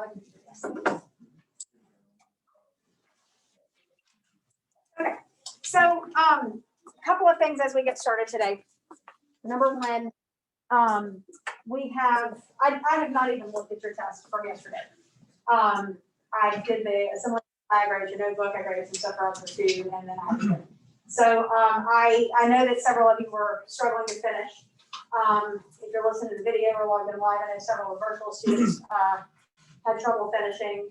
a computer test. Okay, so a couple of things as we get started today. Number one, we have, I have not even looked at your test from yesterday. I did the assembly, I graded your notebook, I graded some stuff around for two, and then I had to. So I know that several of you were struggling to finish. If you're listening to the video or logged in live, I know several of virtual students had trouble finishing.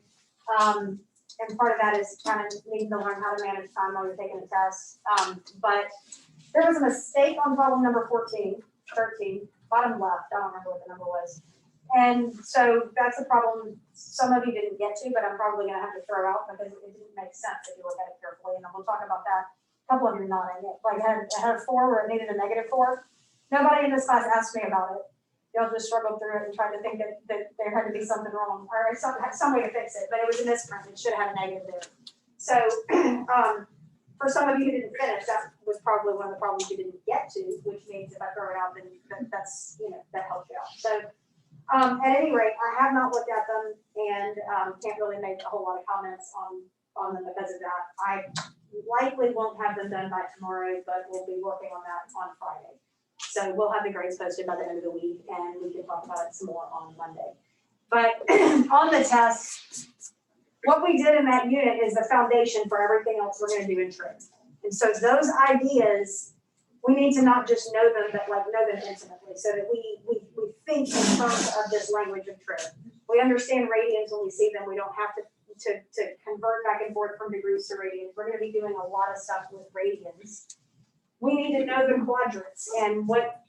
And part of that is kind of needing to learn how to manage time while you're taking the test. But there was a mistake on problem number 13, bottom left, I don't remember what the number was. And so that's a problem some of you didn't get to, but I'm probably gonna have to throw out because it didn't make sense if you look at it carefully, and we'll talk about that. A couple of you nodding, like I had a 4 where it needed a -4. Nobody in this class asked me about it. Y'all just struggled through it and tried to think that there had to be something wrong or some way to fix it, but it was a misprint. It should have had a negative there. So for some of you who didn't finish, that was probably one of the problems you didn't get to, which means if I throw it out, then that's, that helps you out. So at any rate, I have not looked at them and can't really make a whole lot of comments on them because of that. I likely won't have them done by tomorrow, but we'll be working on that on Friday. So we'll have the grades posted by the end of the week and we can talk about it some more on Monday. But on the test, what we did in that unit is the foundation for everything else we're going to do in trim. And so those ideas, we need to not just know them, but like know them intimately so that we think in terms of this language of trim. We understand radians when we see them. We don't have to convert back and forth from degrees to radians. We're going to be doing a lot of stuff with radians. We need to know the quadrants and what,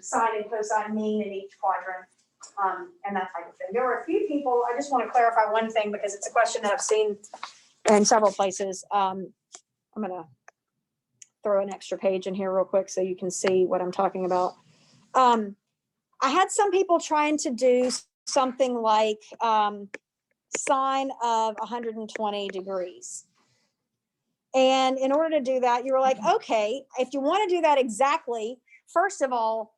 sine and cosine mean in each quadrant, and that type of thing. There were a few people, I just want to clarify one thing because it's a question that I've seen in several places. I'm going to throw an extra page in here real quick so you can see what I'm talking about. I had some people trying to do something like sine of 120 degrees. And in order to do that, you were like, okay, if you want to do that exactly, first of all,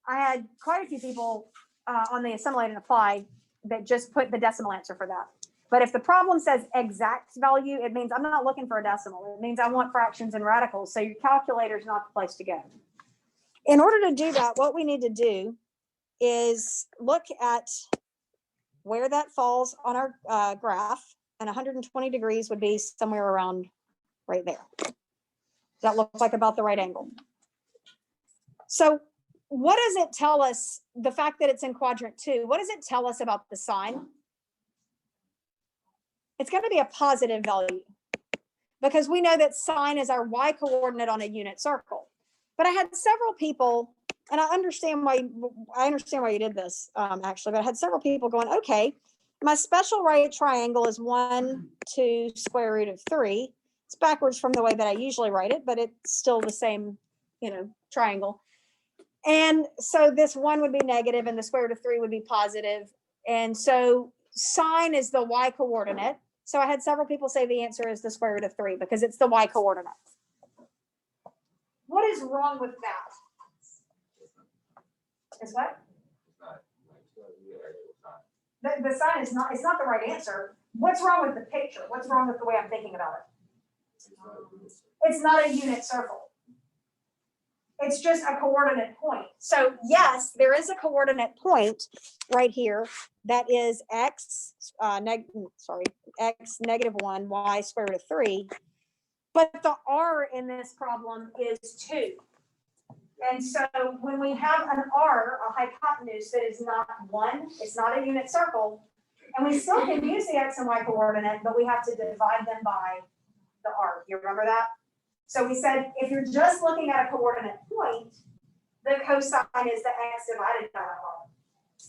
I had quite a few people on the assimilate and apply that just put the decimal answer for that. But if the problem says exact value, it means I'm not looking for a decimal. It means I want fractions and radicals. So your calculator is not the place to go. In order to do that, what we need to do is look at where that falls on our graph, and 120 degrees would be somewhere around right there. Does that look like about the right angle? So what does it tell us, the fact that it's in quadrant 2, what does it tell us about the sine? It's going to be a positive value because we know that sine is our y coordinate on a unit circle. But I had several people, and I understand why you did this actually, but I had several people going, okay, my special right triangle is 1, 2, square root of 3. It's backwards from the way that I usually write it, but it's still the same, triangle. And so this 1 would be negative and the square root of 3 would be positive. And so sine is the y coordinate. So I had several people say the answer is the square root of 3 because it's the y coordinate. What is wrong with that? Is what? The sine is not, it's not the right answer. What's wrong with the picture? What's wrong with the way I'm thinking about it? It's not a unit circle. It's just a coordinate point. So yes, there is a coordinate point right here that is x, x -1, y square root of 3. But the r in this problem is 2. And so when we have an r, a hypotenuse that is not 1, it's not a unit circle, and we still can use the x and y coordinate, but we have to divide them by the r. You remember that? So we said, if you're just looking at a coordinate point, the cosine is the x divided by the r,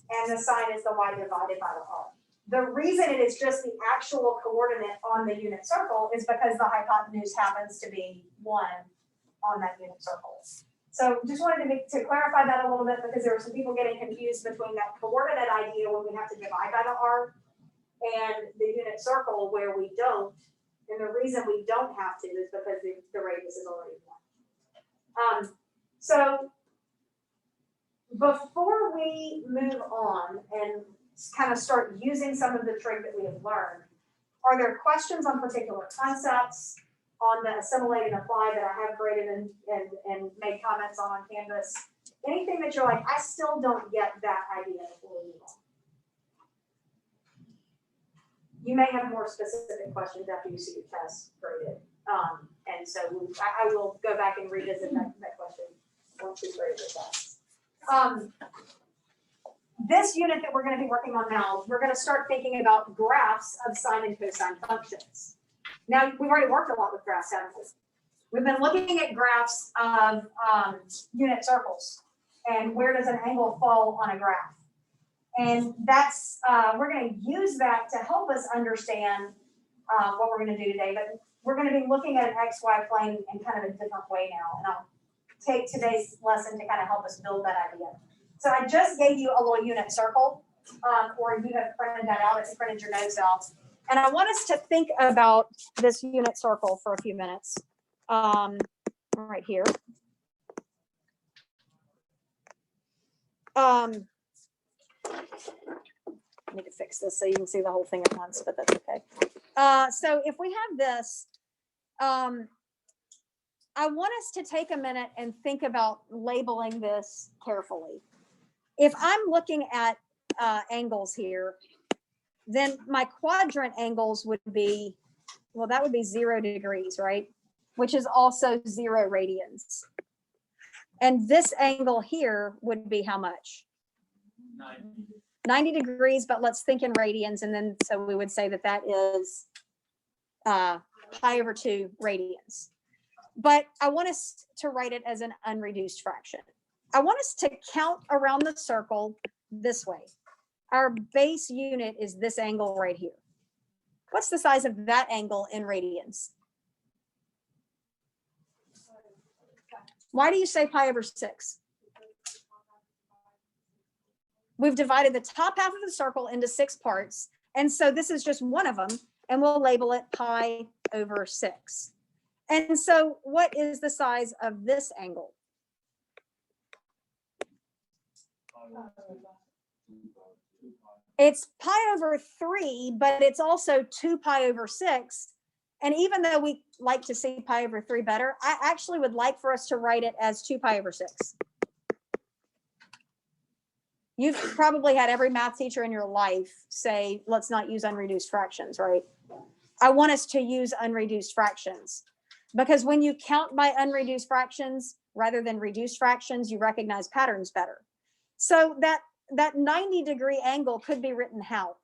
and the sine is the y divided by the r. The reason it is just the actual coordinate on the unit circle is because the hypotenuse happens to be 1 on that unit circle. So just wanted to clarify that a little bit because there were some people getting confused between that coordinate idea when we have to divide by the r and the unit circle where we don't. And the reason we don't have to is because the radius is already 1. So before we move on and kind of start using some of the trig that we have learned. Are there questions on particular concepts on the assimilate and apply that I have graded and made comments on Canvas? Anything that you're like, I still don't get that idea before we move on. You may have more specific questions after you see your test graded. And so I will go back and revisit that question once we grade the test. This unit that we're going to be working on now, we're going to start thinking about graphs of sine and cosine functions. Now, we've already worked a lot with graphs, haven't we? We've been looking at graphs of unit circles and where does an angle fall on a graph. And that's, we're going to use that to help us understand what we're going to do today. But we're going to be looking at an XY plane in kind of a different way now. And I'll take today's lesson to kind of help us build that idea. So I just gave you a little unit circle, or you have printed that out, it's printed your notes out. And I want us to think about this unit circle for a few minutes. Right here. I need to fix this so you can see the whole thing at once, but that's okay. So if we have this, I want us to take a minute and think about labeling this carefully. If I'm looking at angles here, then my quadrant angles would be, well, that would be 0 degrees, right? Which is also 0 radians. And this angle here would be how much? 90 degrees, but let's think in radians. And then, so we would say that that is pi over 2 radians. But I want us to write it as an unreduced fraction. I want us to count around the circle this way. Our base unit is this angle right here. What's the size of that angle in radians? Why do you say pi over 6? We've divided the top half of the circle into 6 parts. And so this is just one of them, and we'll label it pi over 6. And so what is the size of this angle? It's pi over 3, but it's also 2 pi over 6. And even though we like to see pi over 3 better, I actually would like for us to write it as 2 pi over 6. You've probably had every math teacher in your life say, let's not use unreduced fractions, right? I want us to use unreduced fractions because when you count by unreduced fractions rather than reduced fractions, you recognize patterns better. So that 90-degree angle could be written how?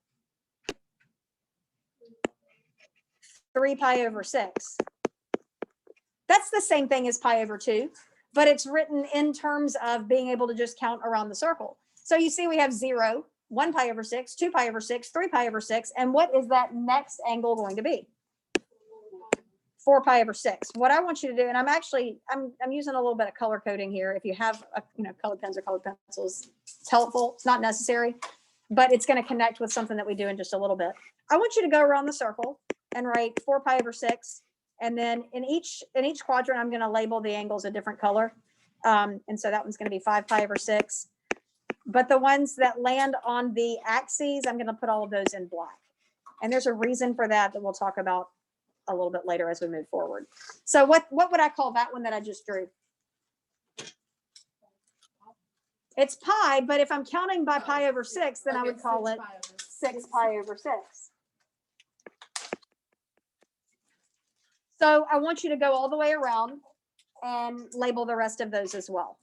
3 pi over 6. That's the same thing as pi over 2, but it's written in terms of being able to just count around the circle. So you see we have 0, 1 pi over 6, 2 pi over 6, 3 pi over 6. And what is that next angle going to be? 4 pi over 6. What I want you to do, and I'm using a little bit of color coding here. If you have colored pens or colored pencils, it's helpful. It's not necessary, but it's going to connect with something that we do in just a little bit. I want you to go around the circle and write 4 pi over 6. And then in each quadrant, I'm going to label the angles a different color. And so that one's going to be 5 pi over 6. But the ones that land on the axes, I'm going to put all of those in black. And there's a reason for that we'll talk about a little bit later as we move forward. So what would I call that one that I just drew? It's pi, but if I'm counting by pi over 6, then I would call it 6 pi over 6. So I want you to go all the way around and label the rest of those as well.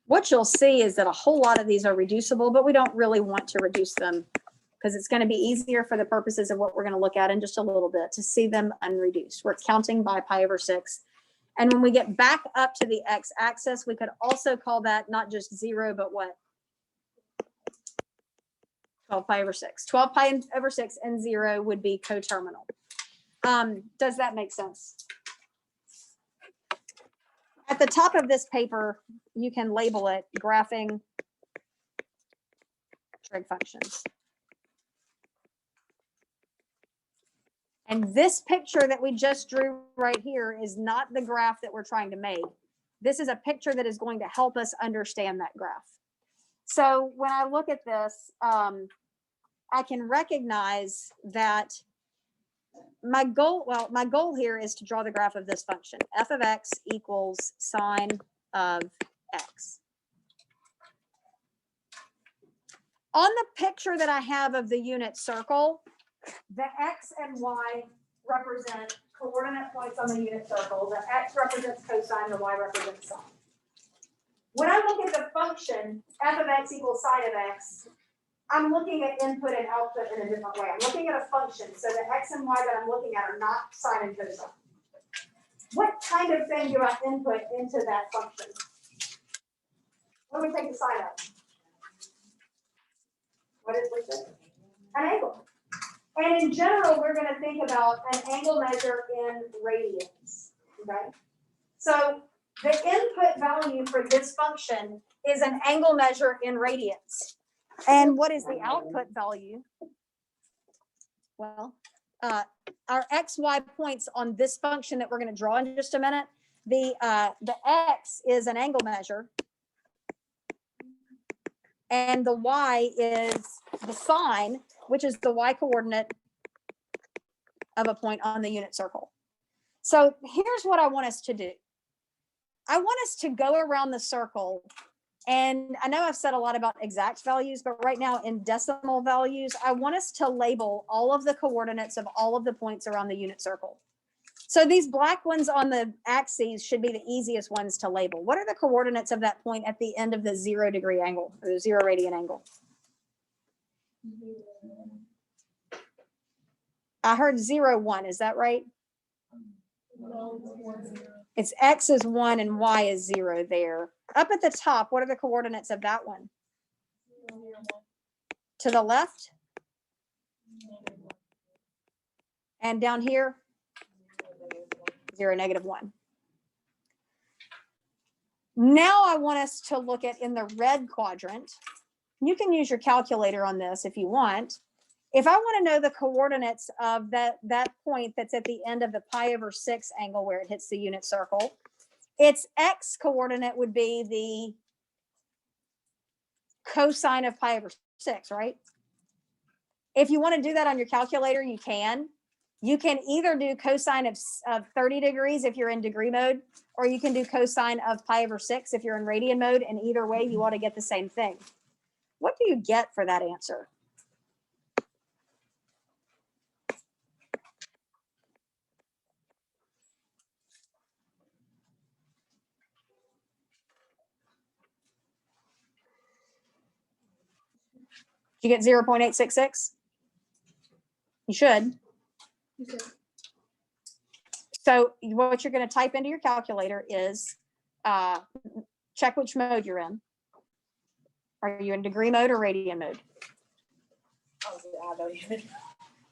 what you'll see is that a whole lot of these are reducible, but we don't really want to reduce them because it's going to be easier for the purposes of what we're going to look at in just a little bit to see them unreduced. We're counting by pi over 6. And when we get back up to the x-axis, we could also call that not just 0, but what? 12 pi over 6. 12 pi over 6 and 0 would be coterminal. Does that make sense? At the top of this paper, you can label it graphing trig functions. And this picture that we just drew right here is not the graph that we're trying to make. This is a picture that is going to help us understand that graph. So when I look at this, I can recognize that my goal here is to draw the graph of this function. F of x equals sine of x. On the picture that I have of the unit circle, the x and y represent coordinate points on the unit circle. The x represents cosine, the y represents sine. When I look at the function f of x equals sine of x, I'm looking at input and output in a different way. I'm looking at a function, so the x and y that I'm looking at are not sine and cosine. What kind of thing do I input into that function? What do we take the sine of? What is it? An angle. And in general, we're going to think about an angle measure in radians. Okay? So the input value for this function is an angle measure in radians. And what is the output value? Well, our x, y points on this function that we're going to draw in just a minute, the x is an angle measure, and the y is the sine, which is the y coordinate of a point on the unit circle. So here's what I want us to do. I want us to go around the circle. And I know I've said a lot about exact values, but right now in decimal values, I want us to label all of the coordinates of all of the points around the unit circle. So these black ones on the axes should be the easiest ones to label. What are the coordinates of that point at the end of the 0 degree angle, or the 0 radian angle? I heard 0, 1. Is that right? It's x is 1 and y is 0 there. Up at the top, what are the coordinates of that one? To the left? And down here? 0, negative 1. Now I want us to look at in the red quadrant. You can use your calculator on this if you want. If I want to know the coordinates of that point that's at the end of the pi over 6 angle where it hits the unit circle, its x coordinate would be the cosine of pi over 6, right? If you want to do that on your calculator, you can. You can either do cosine of 30 degrees if you're in degree mode, or you can do cosine of pi over 6 if you're in radian mode, and either way, you ought to get the same thing. What do you get for that answer? Did you get 0.866? You should. Okay. So what you're going to type into your calculator is check which mode you're in. Are you in degree mode or radian mode?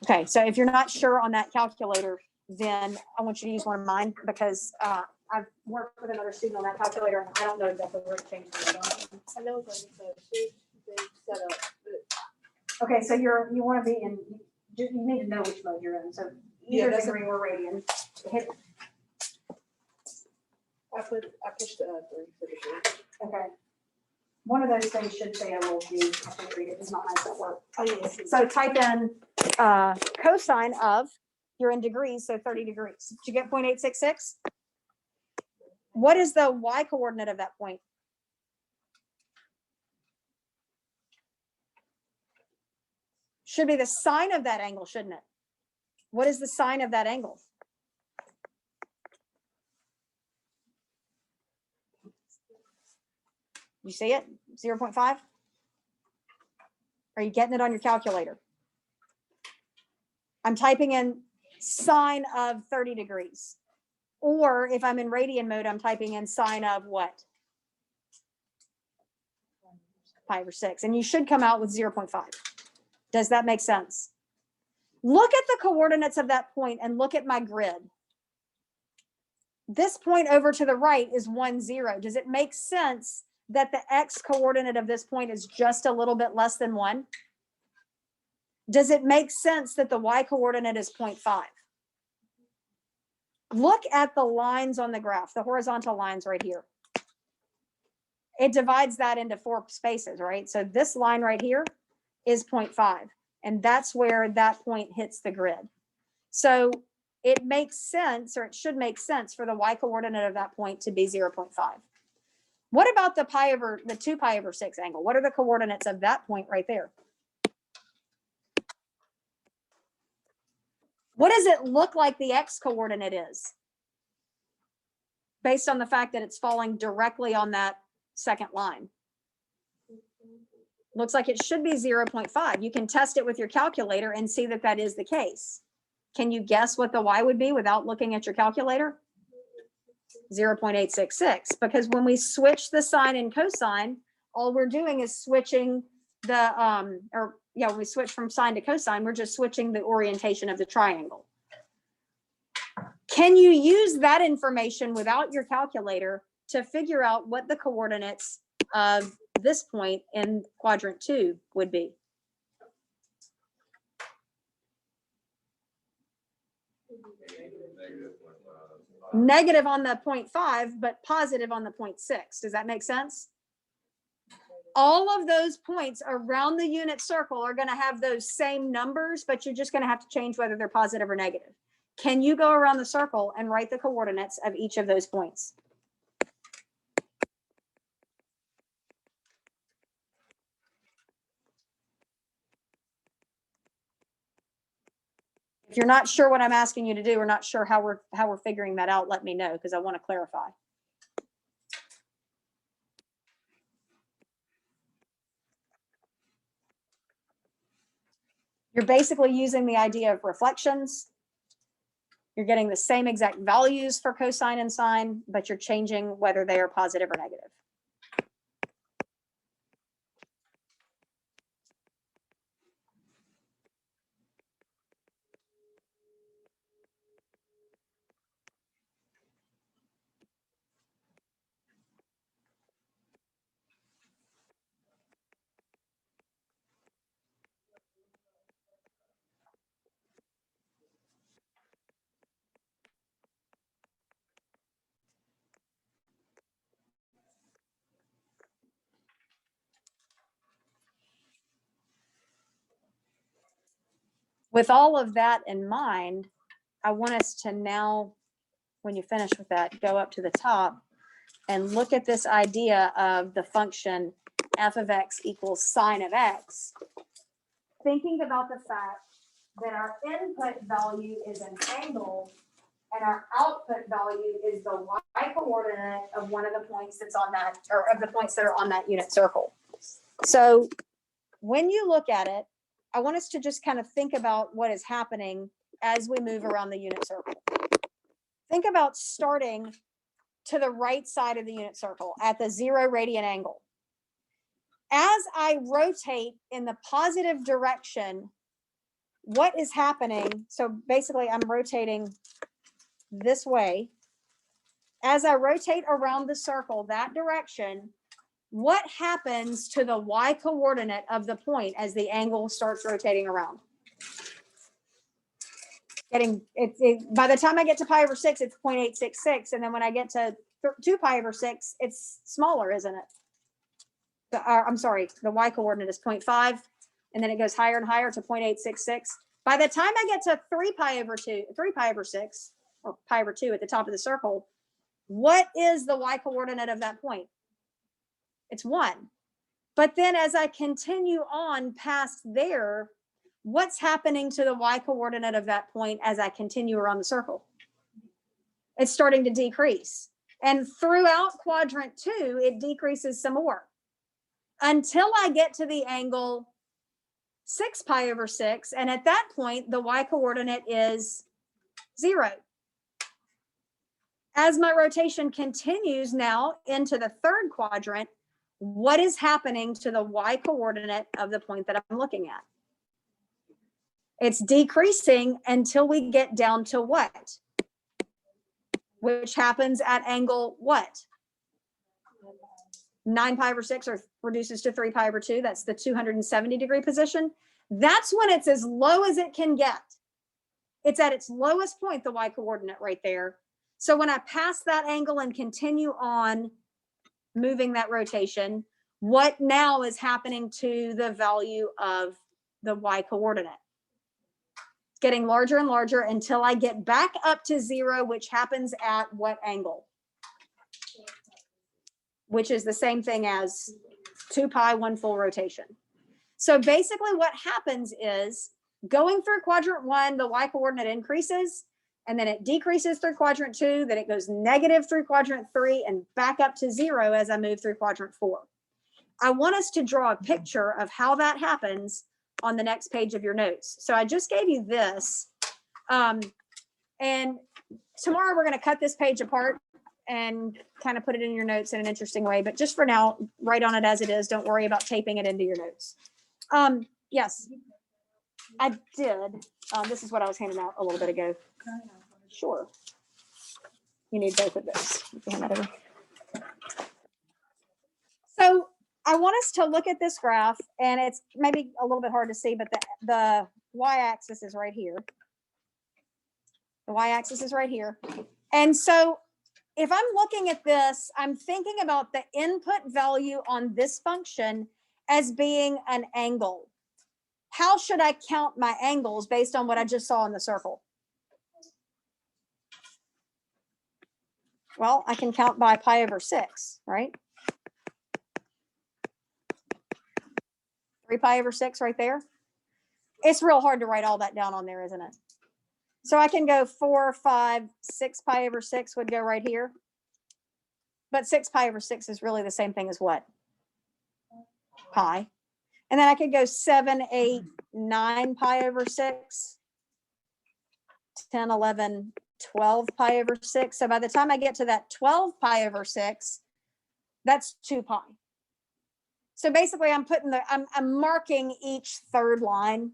Okay, so if you're not sure on that calculator, then I want you to use one of mine because I've worked with another student on that calculator and I don't know exactly where to change it. I know it's set up. Okay, so you want to be in, you need to know which mode you're in. So either degree or radian. Hit. I pushed 3 for degree. Okay. One of those things should say a little g. I can't read it. It's not nice at work. Oh, yes. So type in cosine of, you're in degrees, so 30 degrees. Did you get 0.866? What is the y coordinate of that point? Should be the sine of that angle, shouldn't it? What is the sine of that angle? You see it? 0.5? Are you getting it on your calculator? I'm typing in sine of 30 degrees. Or if I'm in radian mode, I'm typing in sine of what? Pi over 6. And you should come out with 0.5. Does that make sense? Look at the coordinates of that point and look at my grid. This point over to the right is 1, 0. Does it make sense that the x coordinate of this point is just a little bit less than 1? Does it make sense that the y coordinate is 0.5? Look at the lines on the graph, the horizontal lines right here. It divides that into 4 spaces, right? So this line right here is 0.5, and that's where that point hits the grid. So it makes sense, or it should make sense, for the y coordinate of that point to be 0.5. What about the 2 pi over 6 angle? What are the coordinates of that point right there? What does it look like the x coordinate is? Based on the fact that it's falling directly on that second line. Looks like it should be 0.5. You can test it with your calculator and see that that is the case. Can you guess what the y would be without looking at your calculator? 0.866, because when we switch the sine and cosine, all we're doing is switching the, when we switch from sine to cosine, we're just switching the orientation of the triangle. Can you use that information without your calculator to figure out what the coordinates of this point in quadrant 2 would be? Negative on the 0.5, but positive on the 0.6. Does that make sense? All of those points around the unit circle are going to have those same numbers, but you're just going to have to change whether they're positive or negative. Can you go around the circle and write the coordinates of each of those points? If you're not sure what I'm asking you to do, or not sure how we're figuring that out, let me know, because I want to clarify. You're basically using the idea of reflections. You're getting the same exact values for cosine and sine, but you're changing whether they are positive or negative. With all of that in mind, I want us to now, when you finish with that, go up to the top and look at this idea of the function f of x equals sine of x, thinking about the fact that our input value is an angle and our output value is the y coordinate of one of the points that's on that, or of the points that are on that unit circle. So when you look at it, I want us to just kind of think about what is happening as we move around the unit circle. Think about starting to the right side of the unit circle at the 0 radian angle. As I rotate in the positive direction, what is happening? So basically I'm rotating this way. As I rotate around the circle that direction, what happens to the y coordinate of the point as the angle starts rotating around? By the time I get to pi over 6, it's 0.866. And then when I get to 2 pi over 6, it's smaller, isn't it? I'm sorry, the y coordinate is 0.5. And then it goes higher and higher to 0.866. By the time I get to 3 pi over 6, or pi over 2 at the top of the circle, what is the y coordinate of that point? It's 1. But then as I continue on past there, what's happening to the y coordinate of that point as I continue around the circle? It's starting to decrease. And throughout quadrant 2, it decreases some more. until I get to the angle 6 pi over 6. And at that point, the y coordinate is 0. As my rotation continues now into the third quadrant, what is happening to the y coordinate of the point that I'm looking at? It's decreasing until we get down to what? Which happens at angle what? 9 pi over 6, or reduces to 3 pi over 2. That's the 270-degree position. That's when it's as low as it can get. It's at its lowest point, the y coordinate right there. So when I pass that angle and continue on moving that rotation, what now is happening to the value of the y coordinate? It's getting larger and larger until I get back up to 0, which happens at what angle? Which is the same thing as 2 pi, 1 full rotation. So basically what happens is, going through quadrant 1, the y coordinate increases, and then it decreases through quadrant 2, then it goes negative through quadrant 3, and back up to 0 as I move through quadrant 4. I want us to draw a picture of how that happens on the next page of your notes. So I just gave you this. And tomorrow we're going to cut this page apart and kind of put it in your notes in an interesting way. But just for now, write on it as it is. Don't worry about taping it into your notes. Yes, I did. This is what I was handing out a little bit ago. Sure. You need both of those. So I want us to look at this graph, and it's maybe a little bit hard to see, but the y-axis is right here. The y-axis is right here. And so if I'm looking at this, I'm thinking about the input value on this function as being an angle. How should I count my angles based on what I just saw in the circle? Well, I can count by pi over 6, right? 3 pi over 6 right there. It's real hard to write all that down on there, isn't it? So I can go 4, 5, 6 pi over 6 would go right here. But 6 pi over 6 is really the same thing as what? Pi. And then I could go 7, 8, 9 pi over 6, 10, 11, 12 pi over 6. So by the time I get to that 12 pi over 6, that's 2 pi. So basically I'm marking each third line,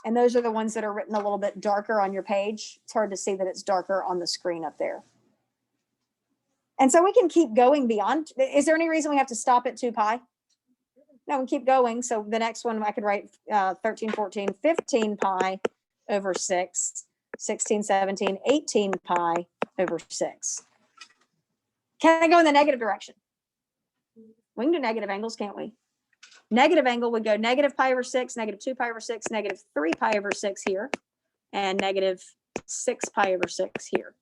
and those are the ones that are written a little bit darker on your page. It's hard to see that it's darker on the screen up there. And so we can keep going beyond. Is there any reason we have to stop at 2 pi? No, we keep going. So the next one I could write 13, 14, 15 pi over 6, 16, 17, 18 pi over 6. Can I go in the negative direction? We can do negative angles, can't we? Negative angle would go negative pi over 6, negative 2 pi over 6, negative 3 pi over 6 here, and negative 6 pi over 6 here.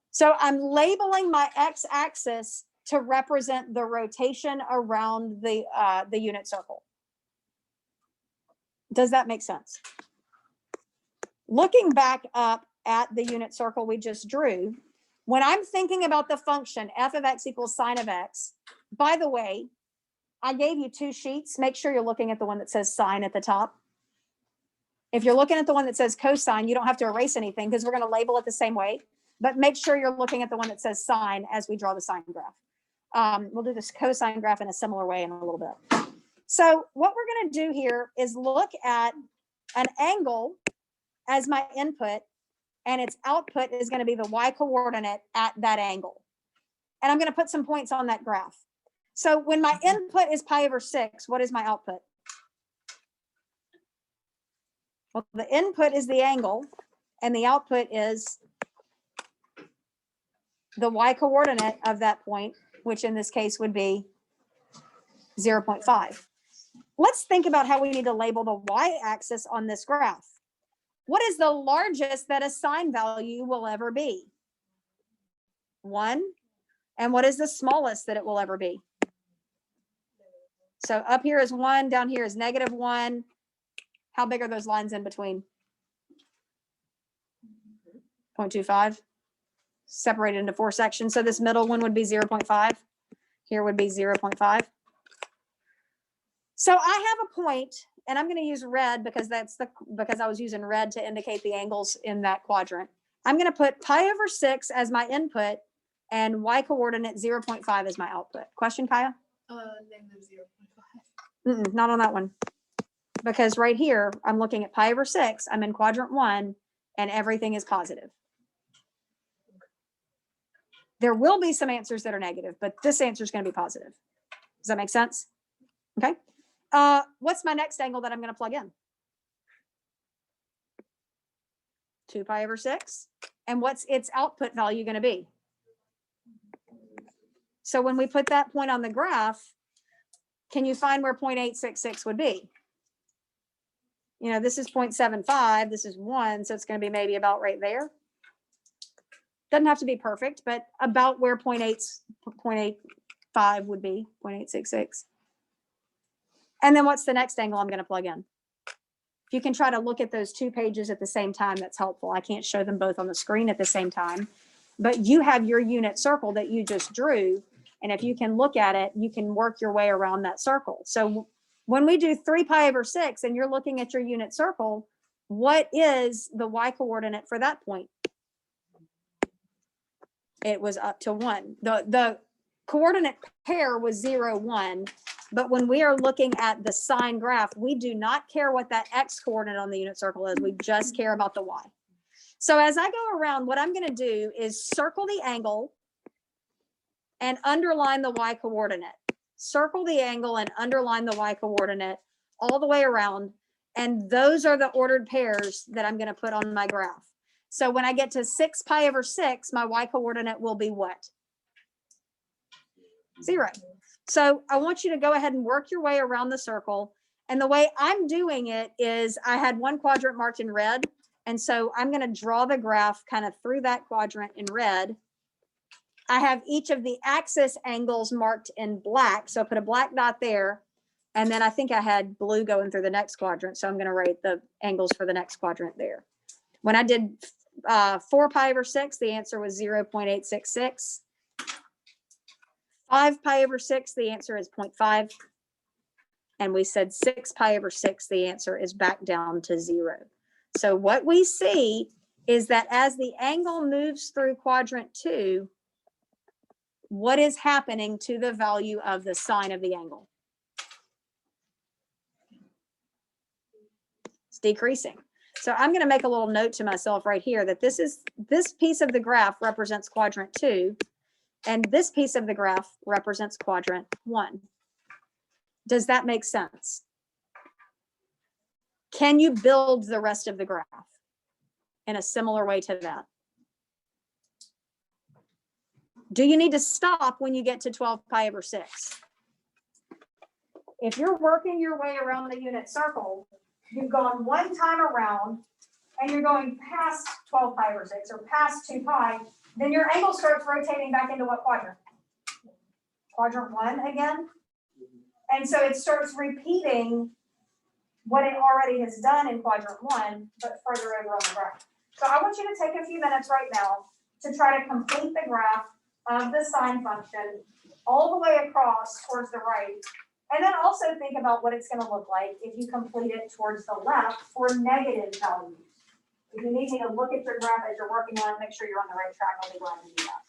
So I'm labeling my x-axis to represent the rotation around the unit circle. Does that make sense? Looking back up at the unit circle we just drew, when I'm thinking about the function f of x equals sine of x, by the way, I gave you 2 sheets. Make sure you're looking at the one that says sine at the top. If you're looking at the one that says cosine, you don't have to erase anything because we're going to label it the same way. But make sure you're looking at the one that says sine as we draw the sine graph. We'll do this cosine graph in a similar way in a little bit. So what we're going to do here is look at an angle as my input, and its output is going to be the y coordinate at that angle. And I'm going to put some points on that graph. So when my input is pi over 6, what is my output? Well, the input is the angle, and the output is the y coordinate of that point, which in this case would be 0.5. Let's think about how we need to label the y-axis on this graph. What is the largest that a sine value will ever be? 1. And what is the smallest that it will ever be? So up here is 1, down here is -1. How big are those lines in between? 0.25. Separated into 4 sections. So this middle one would be 0.5. Here would be 0.5. So I have a point, and I'm going to use red because because I was using red to indicate the angles in that quadrant. I'm going to put pi over 6 as my input and y coordinate 0.5 as my output. Question, Kaya? Negative 0.5. Not on that one. Because right here, I'm looking at pi over 6. I'm in quadrant 1, and everything is positive. There will be some answers that are negative, but this answer is going to be positive. Does that make sense? Okay. What's my next angle that I'm going to plug in? 2 pi over 6. And what's its output value going to be? So when we put that point on the graph, can you find where 0.866 would be? You know, this is 0.75, this is 1, so it's going to be maybe about right there. Doesn't have to be perfect, but about where 0.85 would be, 0.866. And then what's the next angle I'm going to plug in? If you can try to look at those 2 pages at the same time, that's helpful. I can't show them both on the screen at the same time, but you have your unit circle that you just drew. And if you can look at it, you can work your way around that circle. So when we do 3 pi over 6 and you're looking at your unit circle, what is the y coordinate for that point? It was up to 1. The coordinate pair was 0, 1. But when we are looking at the sine graph, we do not care what that x coordinate on the unit circle is. We just care about the y. So as I go around, what I'm going to do is circle the angle and underline the y coordinate. Circle the angle and underline the y coordinate all the way around. And those are the ordered pairs that I'm going to put on my graph. So when I get to 6 pi over 6, my y coordinate will be what? 0. So I want you to go ahead and work your way around the circle. And the way I'm doing it is I had one quadrant marked in red. And so I'm going to draw the graph kind of through that quadrant in red. I have each of the axis angles marked in black. So I put a black dot there. And then I think I had blue going through the next quadrant. So I'm going to write the angles for the next quadrant there. When I did 4 pi over 6, the answer was 0.866. 5 pi over 6, the answer is 0.5. And we said 6 pi over 6, the answer is back down to 0. So what we see is that as the angle moves through quadrant 2, what is happening to the value of the sine of the angle? It's decreasing. So I'm going to make a little note to myself right here that this piece of the graph represents quadrant 2, and this piece of the graph represents quadrant 1. Does that make sense? Can you build the rest of the graph in a similar way to that? Do you need to stop when you get to 12 pi over 6? If you're working your way around the unit circle, you've gone one time around and you're going past 12 pi over 6 or past 2 pi, then your angle starts rotating back into what quadrant? Quadrant 1 again. And so it starts repeating what it already has done in quadrant 1, but further over on the graph. So I want you to take a few minutes right now to try to complete the graph of the sine function all the way across towards the right. And then also think about what it's going to look like if you complete it towards the left for negative values. If you need me to look at your graph as you're working on it, make sure you're on the right track, I'll be glad to do that.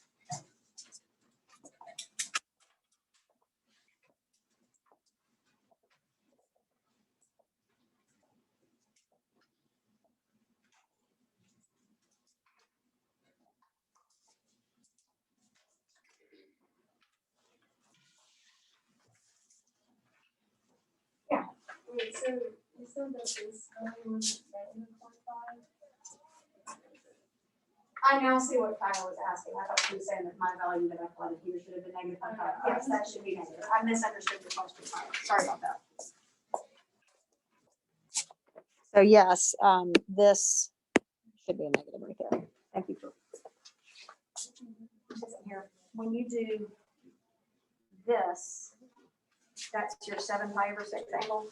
Wait, so you said that this value was -0.5? I now see what Kyle was asking. I thought she was saying that my value that I plotted here should have been negative 0.5. Yes, that should be negative. I misunderstood your question. Sorry about that. So yes, this should be a negative right there. Thank you for here. When you do this, that's your 7 pi over 6 angle,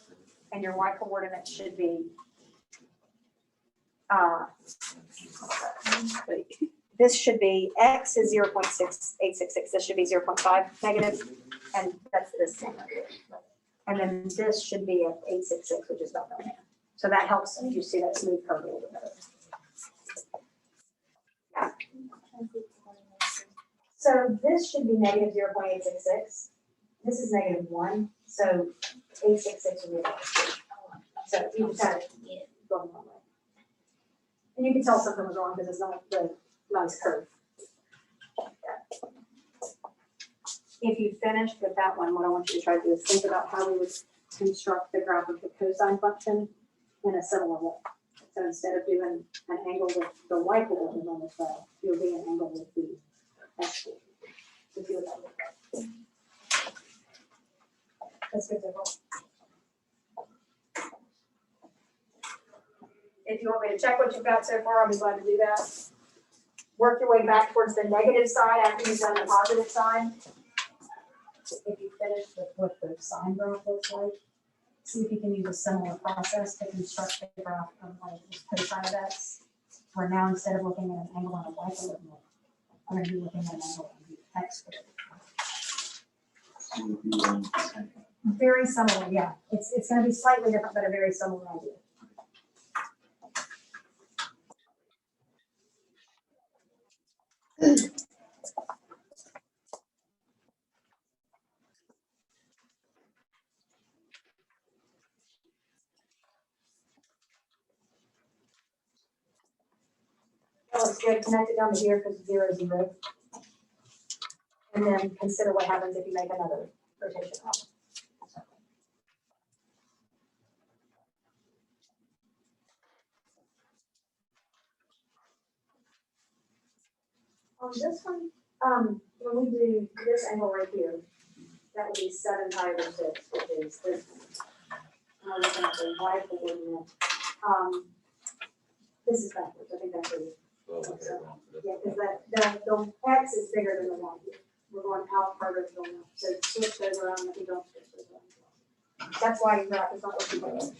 and your y coordinate should be this should be x is 0.6866. This should be 0.5 negative, and that's this thing right here. And then this should be at 866, which is about down there. So that helps you see that smooth curve a little bit better. So this should be negative 0.866. This is negative 1. So 866 would be about 2. So you just had it going one way. And you can tell something was wrong because it's not the nice curve. If you finished with that one, what I want you to try to do is think about how we would construct the graph of the cosine function in a similar way. So instead of doing an angle with the y coordinate on the file, you'll be an angle with the x coordinate. So see what that looks like. That's good to know. If you want me to check what you've got so far, I'll be glad to do that. Work your way back towards the negative side after you've done the positive side. If you finish with what the sine graph looks like, see if you can use a similar process to construct the graph of like this cosine of x. Where now instead of looking at an angle on a y coordinate, I'm going to be looking at an angle on the x coordinate. Very similar, yeah. It's going to be slightly different, but a very similar idea. That looks good. Connect it down to here because 0 is 0. And then consider what happens if you make another rotation up. On this one, when we do this angle right here, that would be 7 pi over 6, which is this one. And I'm looking at the y coordinate. This is backwards. I think that's what it is. Yeah, because the x is bigger than the y here. We're going out farther to the left. So switch those around if you don't switch those around. That's why your graph is not looking good.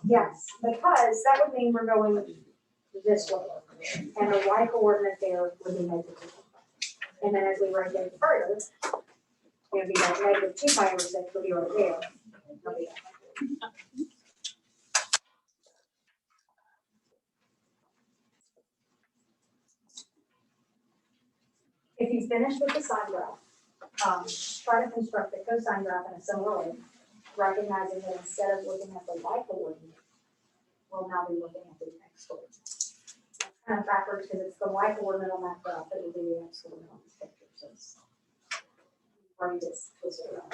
Yes, because that would mean we're going this way. And the y coordinate there would be negative. And then as we rotate further, it would be like negative 2 pi over 6 would be right there. If you finish with the sine graph, try to construct the cosine graph in a similar way, recognizing that instead of looking at the y coordinate, we'll now be looking at the x coordinate. That's kind of backwards because it's the y coordinate on that graph that will be the x coordinate on this picture. So it's where you just twist it around.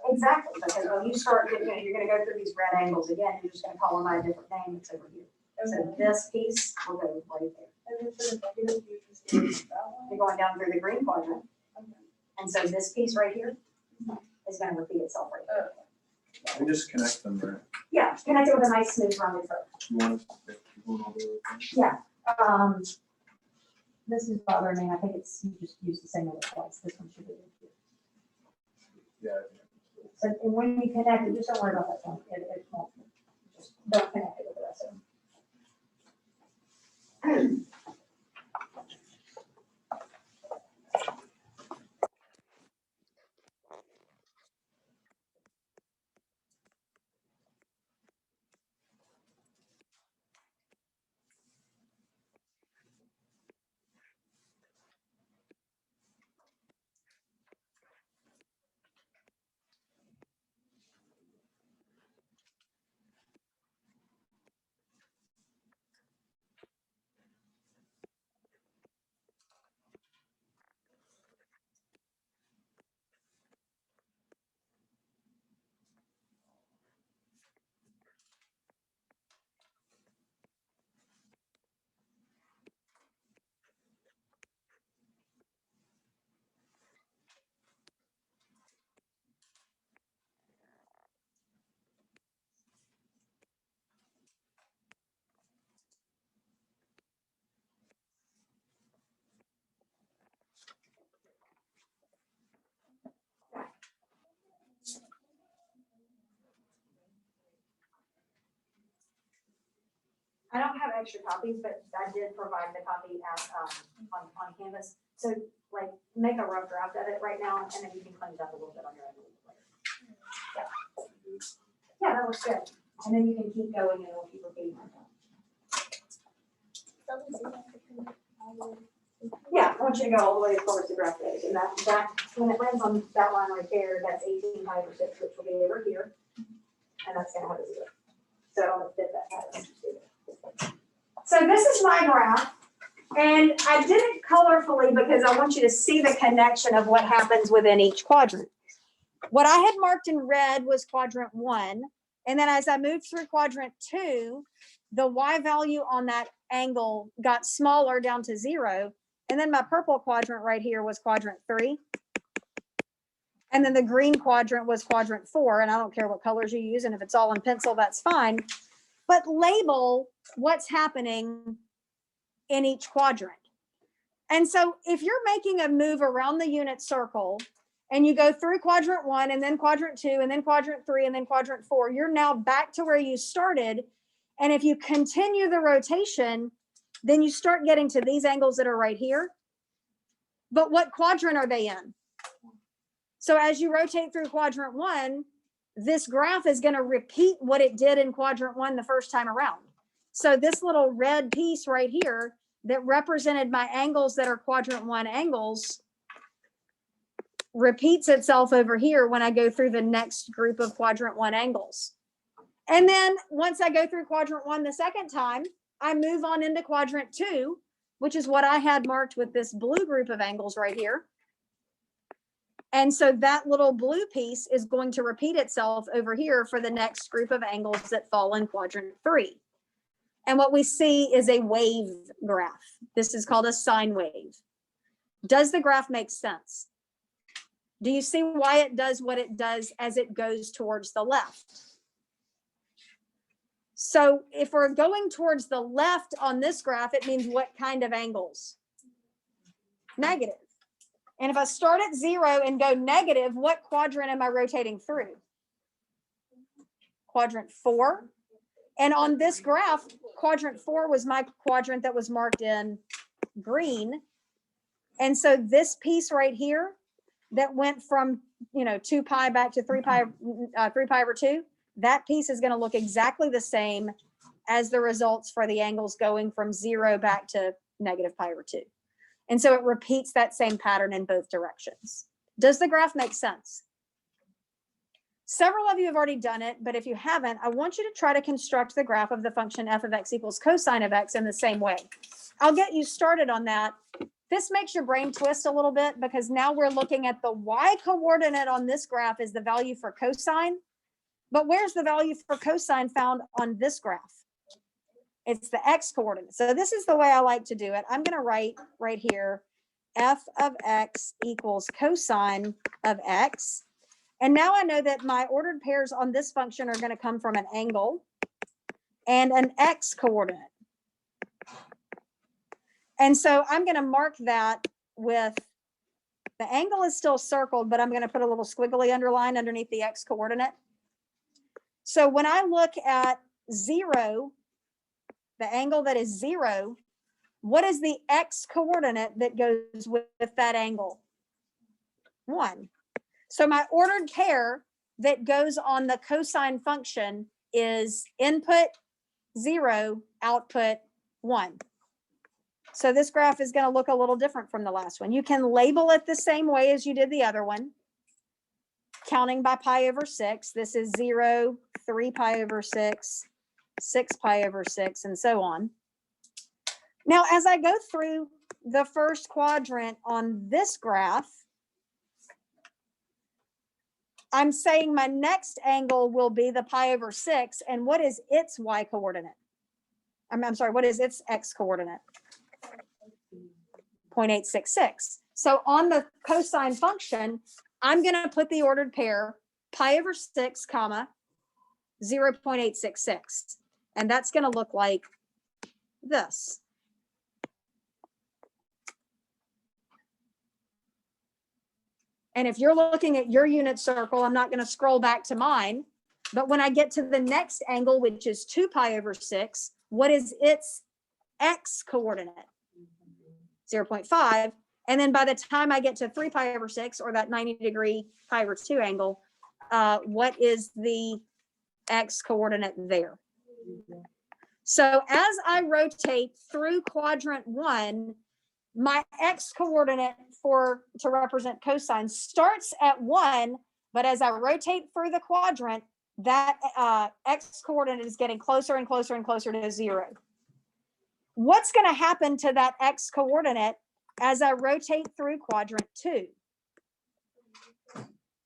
Exactly, because when you start, you're gonna go through these red angles again, you're just gonna call them by a different name that's over here. So this piece will go right there. You're going down through the green quadrant. And so this piece right here is gonna repeat itself right there. We just connect them there. Yeah, connect it with a nice smooth rounded curve. You want to keep going all the way? Yeah. This is bothering me. I think it's, you just use the same number twice. This one should be. Yeah. So and when you connect it, just don't worry about that one. It won't. Just don't connect it with the rest of them. I don't have extra copies, but I did provide the copy at, on Canvas. So like, make a rough draft of it right now, and then you can clean it up a little bit on your own later. Yeah, that works good. And then you can keep going and it'll keep repeating myself. Yeah, I want you to go all the way towards the graph edge, and that, when it lands on that line right there, that's 18/6, which will be over here. And that's gonna have a 0. So it'll fit that pattern. So this is my graph, and I did it colorfully because I want you to see the connection of what happens within each quadrant. What I had marked in red was quadrant 1, and then as I moved through quadrant 2, the Y value on that angle got smaller down to 0. And then my purple quadrant right here was quadrant 3. And then the green quadrant was quadrant 4. And I don't care what colors you use. And if it's all in pencil, that's fine. But label what's happening in each quadrant. And so if you're making a move around the unit circle and you go through quadrant 1 and then quadrant 2 and then quadrant 3 and then quadrant 4, you're now back to where you started. And if you continue the rotation, then you start getting to these angles that are right here. But what quadrant are they in? So as you rotate through quadrant 1, this graph is going to repeat what it did in quadrant 1 the first time around. So this little red piece right here that represented my angles that are quadrant 1 angles repeats itself over here when I go through the next group of quadrant 1 angles. And then once I go through quadrant 1 the second time, I move on into quadrant 2, which is what I had marked with this blue group of angles right here. And so that little blue piece is going to repeat itself over here for the next group of angles that fall in quadrant 3. And what we see is a wave graph. This is called a sine wave. Does the graph make sense? Do you see why it does what it does as it goes towards the left? So if we're going towards the left on this graph, it means what kind of angles? Negative. And if I start at 0 and go negative, what quadrant am I rotating through? Quadrant 4. And on this graph, quadrant 4 was my quadrant that was marked in green. And so this piece right here that went from, 2 pi back to 3 pi over 2, that piece is going to look exactly the same as the results for the angles going from 0 back to negative pi over 2. And so it repeats that same pattern in both directions. Does the graph make sense? Several of you have already done it, but if you haven't, I want you to try to construct the graph of the function f of x equals cosine of x in the same way. I'll get you started on that. This makes your brain twist a little bit because now we're looking at the y coordinate on this graph is the value for cosine. But where's the value for cosine found on this graph? It's the x coordinate. So this is the way I like to do it. I'm going to write right here, f of x equals cosine of x. And now I know that my ordered pairs on this function are going to come from an angle and an x coordinate. And so I'm going to mark that with, the angle is still circled, but I'm going to put a little squiggly underline underneath the x coordinate. So when I look at 0, the angle that is 0, what is the x coordinate that goes with that angle? 1. So my ordered pair that goes on the cosine function is input 0, output 1. So this graph is going to look a little different from the last one. You can label it the same way as you did the other one. Counting by pi over 6. This is 0, 3 pi over 6, 6 pi over 6, and so on. Now, as I go through the first quadrant on this graph, I'm saying my next angle will be the pi over 6. And what is its y coordinate? I'm sorry, what is its x coordinate? 0.866. So on the cosine function, I'm going to put the ordered pair pi over 6, comma, 0.866. And that's going to look like this. And if you're looking at your unit circle, I'm not going to scroll back to mine. But when I get to the next angle, which is 2 pi over 6, what is its x coordinate? 0.5. And then by the time I get to 3 pi over 6, or that 90-degree pi over 2 angle, what is the x coordinate there? So as I rotate through quadrant 1, my x coordinate to represent cosine starts at 1, but as I rotate through the quadrant, that x coordinate is getting closer and closer and closer to 0. What's going to happen to that x coordinate as I rotate through quadrant 2?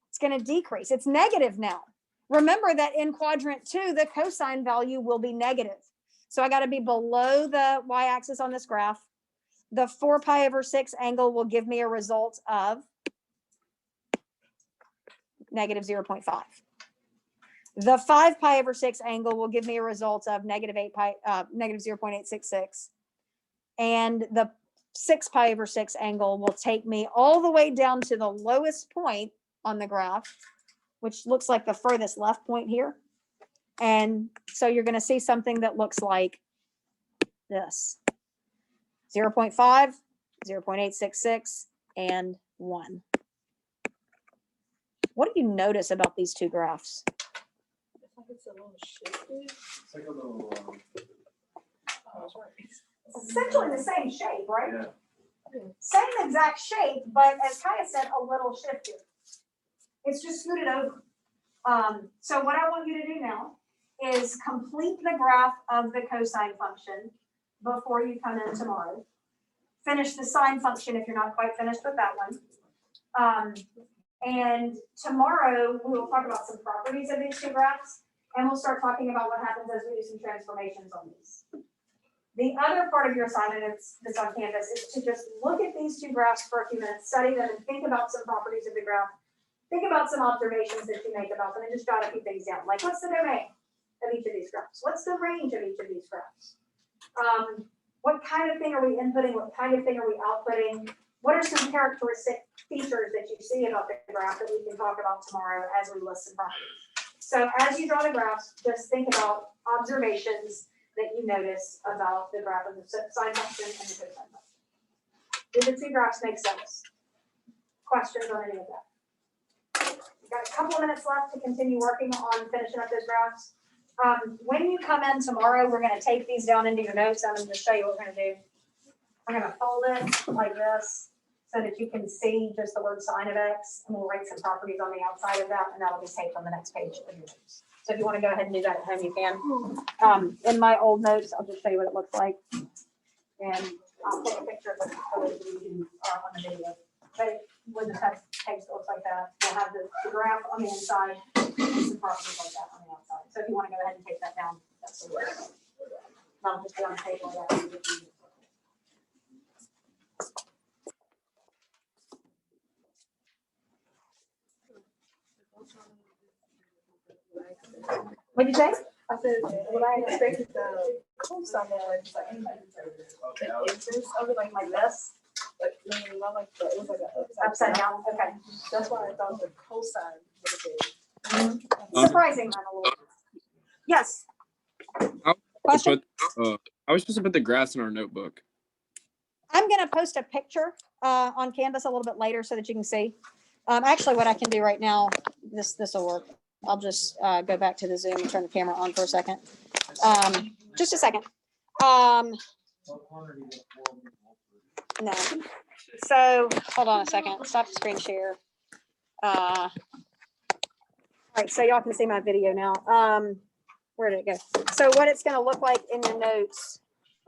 It's going to decrease. It's negative now. Remember that in quadrant 2, the cosine value will be negative. So I got to be below the y-axis on this graph. The 4 pi over 6 angle will give me a result of negative 0.5. The 5 pi over 6 angle will give me a result of negative 0.866. And the 6 pi over 6 angle will take me all the way down to the lowest point on the graph, which looks like the furthest left point here. And so you're going to see something that looks like this: 0.5, 0.866, and 1. What do you notice about these two graphs? It's like it's a little shifted. It's like a little, Essentially the same shape, right? yeah. Same exact shape, but as Kaya said, a little shifted. It's just scooted over. So what I want you to do now is complete the graph of the cosine function before you come in tomorrow. Finish the sine function if you're not quite finished with that one. And tomorrow we will talk about some properties of these two graphs, and we'll start talking about what happens as we do some transformations on these. The other part of your assignment that's on Canvas is to just look at these two graphs for a few minutes, study them, and think about some properties of the graph. Think about some observations that you make about them, and just jot a few things down. Like, what's the domain of each of these graphs? What's the range of each of these graphs? What kind of thing are we inputting? What kind of thing are we outputting? What are some characteristic features that you see about the graph that we can talk about tomorrow as we list some properties? So as you draw the graphs, just think about observations that you notice about the graph of the sine function and the cosine function. Do the two graphs make sense? Questions on any of that? We've got a couple of minutes left to continue working on finishing up those graphs. When you come in tomorrow, we're going to tape these down into your notes. I'm going to show you what we're going to do. I'm going to fold it like this so that you can see just the word sine of x, and we'll write some properties on the outside of that, and that'll be taped on the next page of your notes. So if you want to go ahead and do that at home, you can. In my old notes, I'll just show you what it looks like. And I'll take a picture of it for those of you who are on the video. But when the text looks like that, we'll have the graph on the inside and some properties like that on the outside. So if you want to go ahead and take that down, that's the way. I'll just be on the table like that. What'd you say? I said, what I expected the cosine was like Okay, inverse of it, like this. But not like that. It was like a Upside down, okay. That's why I thought the cosine would have been. Surprising, a little. Yes. I Question? I was supposed to put the graphs in our notebook. I'm gonna post a picture on Canvas a little bit later so that you can see. Actually, what I can do right now, this will work. I'll just go back to the Zoom and turn the camera on for a second. Just a second. No. So hold on a second. Stop the screen share. All right, so y'all can see my video now. Where did it go? So what it's going to look like in your notes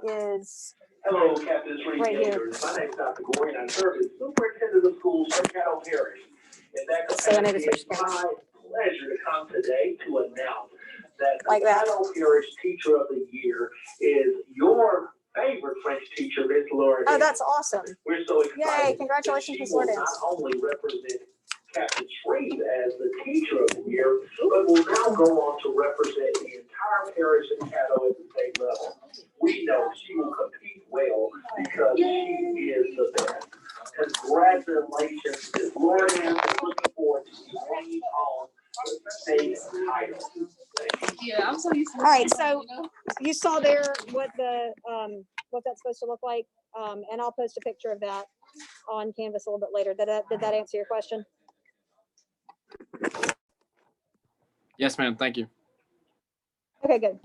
is Hello, Captain Street right here. Gators. My name is Dr. Gordon. I'm serving superintendent of schools for Caddo Parish. In that So I need to capacity, switch it's cameras. my pleasure to come today to announce that the Like that. Caddo Parish Teacher of the Year is your favorite French teacher, Miss Laura. Oh, that's awesome. We're so excited. Yay, congratulations, that Ms. she will Lourdes. not only represent Captain Street as the Teacher of the Year, but will now go on to represent the entire parish in Caddo at the state level. We know she will compete well because she is the best. Congratulations, Ms. Lourdes. Looking forward to you bringing home the state title. Thank you. Yeah, I'm so used to. All right, so you saw there what the, what that's supposed to look like. And I'll post a picture of that on Canvas a little bit later. Did that answer your question? Yes, ma'am. Thank you. Okay, good.